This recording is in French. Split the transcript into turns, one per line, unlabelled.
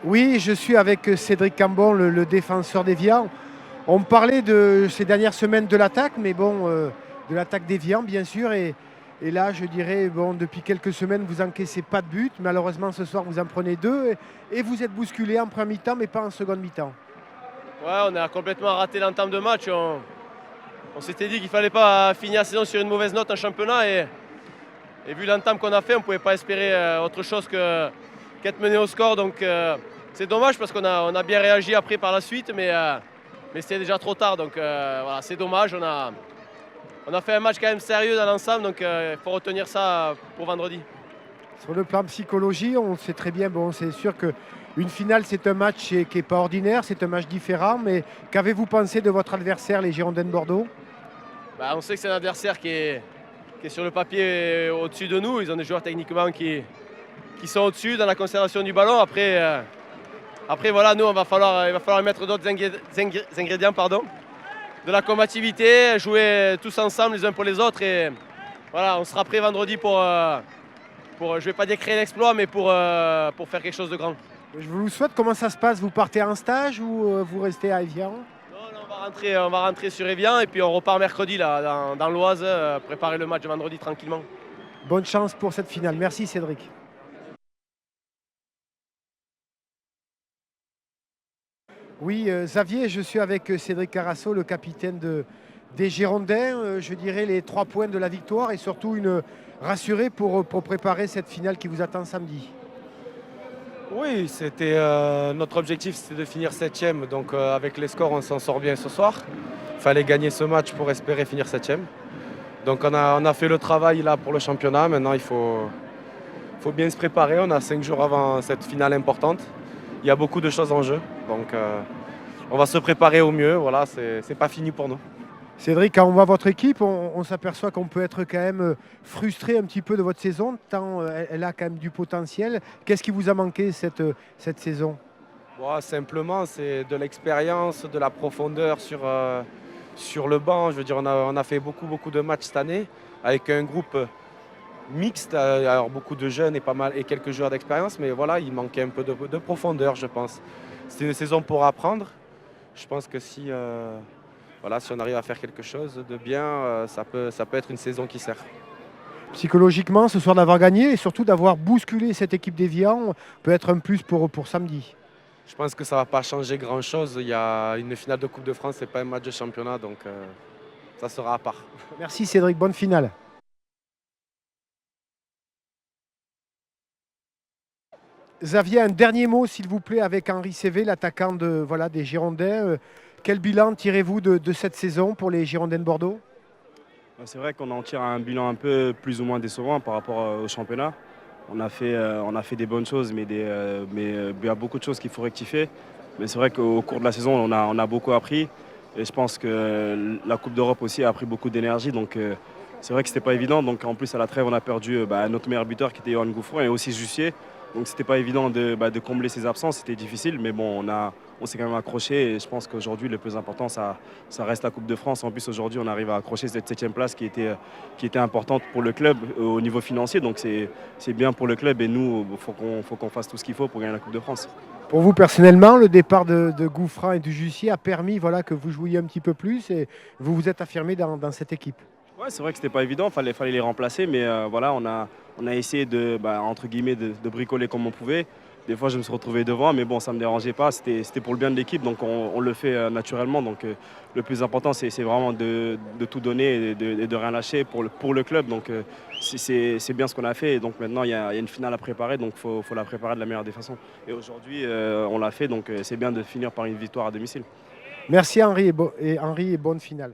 Oui, je suis avec Cédric Cambon, le défenseur d'Évian. On me parlait de ces dernières semaines de l'attaque, mais bon, de l'attaque d'Évian, bien sûr. Et là, je dirais, bon, depuis quelques semaines, vous encaissez pas de but. Malheureusement, ce soir, vous en prenez deux. Et vous êtes bousculé en première mi-temps, mais pas en seconde mi-temps.
Ouais, on a complètement raté l'entame de match. On s'était dit qu'il ne fallait pas finir la saison sur une mauvaise note en championnat. Et vu l'entame qu'on a fait, on ne pouvait pas espérer autre chose qu'être mené au score. Donc c'est dommage parce qu'on a bien réagi après par la suite, mais c'était déjà trop tard. Donc voilà, c'est dommage. On a fait un match quand même sérieux dans l'ensemble, donc il faut retenir ça pour vendredi.
Sur le plan psychologie, on sait très bien, bon, c'est sûr qu'une finale, c'est un match qui n'est pas ordinaire, c'est un match différent. Mais qu'avez-vous pensé de votre adversaire, les Girondins de Bordeaux?
Bah, on sait que c'est un adversaire qui est sur le papier au-dessus de nous. Ils ont des joueurs techniquement qui sont au-dessus dans la conservation du ballon. Après voilà, nous, il va falloir mettre d'autres ingrédients, de la combativité, jouer tous ensemble les uns pour les autres. Et voilà, on sera prêt vendredi je ne vais pas dire créer l'exploit, mais pour faire quelque chose de grand.
Je vous souhaite. Comment ça se passe? Vous partez en stage ou vous restez à Évian?
Non, on va rentrer sur Évian et puis on repart mercredi là, dans l'Oise, préparer le match de vendredi tranquillement.
Bonne chance pour cette finale. Merci Cédric. Oui, Xavier, je suis avec Cédric Carasso, le capitaine des Girondins. Je dirais les 3 points de la victoire et surtout une rassurée pour préparer cette finale qui vous attend samedi.
Oui, c'était notre objectif, c'était de finir 7e. Donc avec les scores, on s'en sort bien ce soir. Il fallait gagner ce match pour espérer finir 7e. Donc on a fait le travail là pour le championnat. Maintenant, il faut bien se préparer. On a 5 jours avant cette finale importante. Il y a beaucoup de choses en jeu. Donc on va se préparer au mieux. Voilà, c'est pas fini pour nous.
Cédric, quand on voit votre équipe, on s'aperçoit qu'on peut être quand même frustré un petit peu de votre saison, tant elle a quand même du potentiel. Qu'est-ce qui vous a manqué cette saison?
Bon, simplement, c'est de l'expérience, de la profondeur sur le banc. Je veux dire, on a fait beaucoup de matchs cette année avec un groupe mixte, alors beaucoup de jeunes et quelques joueurs d'expérience, mais voilà, il manquait un peu de profondeur, je pense. C'est une saison pour apprendre. Je pense que si on arrive à faire quelque chose de bien, ça peut être une saison qui sert.
Psychologiquement, ce soir d'avoir gagné et surtout d'avoir bousculé cette équipe d'Évian peut être un plus pour samedi.
Je pense que ça ne va pas changer grand-chose. Il y a une finale de Coupe de France, ce n'est pas un match de championnat, donc ça sera à part.
Merci Cédric, bonne finale. Xavier, un dernier mot s'il vous plaît avec Henri Cévé, l'attaquant des Girondins. Quel bilan tirez-vous de cette saison pour les Girondins de Bordeaux?
C'est vrai qu'on en tire un bilan un peu plus ou moins décevant par rapport au championnat. On a fait des bonnes choses, mais il y a beaucoup de choses qu'il faut rectifier. Mais c'est vrai qu'au cours de la saison, on a beaucoup appris. Et je pense que la Coupe d'Europe aussi a pris beaucoup d'énergie. Donc c'est vrai que c'était pas évident. Donc en plus, à la trêve, on a perdu notre meilleur buteur qui était Johan Gouffron et aussi Jussier. Donc c'était pas évident de combler ses absences. C'était difficile, mais bon, on s'est quand même accroché. Et je pense qu'aujourd'hui, le plus important, ça reste la Coupe de France. En plus, aujourd'hui, on arrive à accrocher cette 7e place qui était importante pour le club au niveau financier. Donc c'est bien pour le club et nous, il faut qu'on fasse tout ce qu'il faut pour gagner la Coupe de France.
Pour vous personnellement, le départ de Gouffran et du Jussier a permis que vous jouiez un petit peu plus et vous vous êtes affirmé dans cette équipe.
Ouais, c'est vrai que c'était pas évident, fallait les remplacer, mais on a essayé entre guillemets de bricoler comme on pouvait. Des fois, je me suis retrouvé devant, mais bon, ça me dérangeait pas. C'était pour le bien de l'équipe, donc on le fait naturellement. Donc le plus important, c'est vraiment de tout donner et de rien lâcher pour le club. Donc c'est bien ce qu'on a fait. Et donc maintenant, il y a une finale à préparer, donc faut la préparer de la meilleure des façons. Et aujourd'hui, on l'a fait, donc c'est bien de finir par une victoire à domicile.
Merci Henri et bonne finale.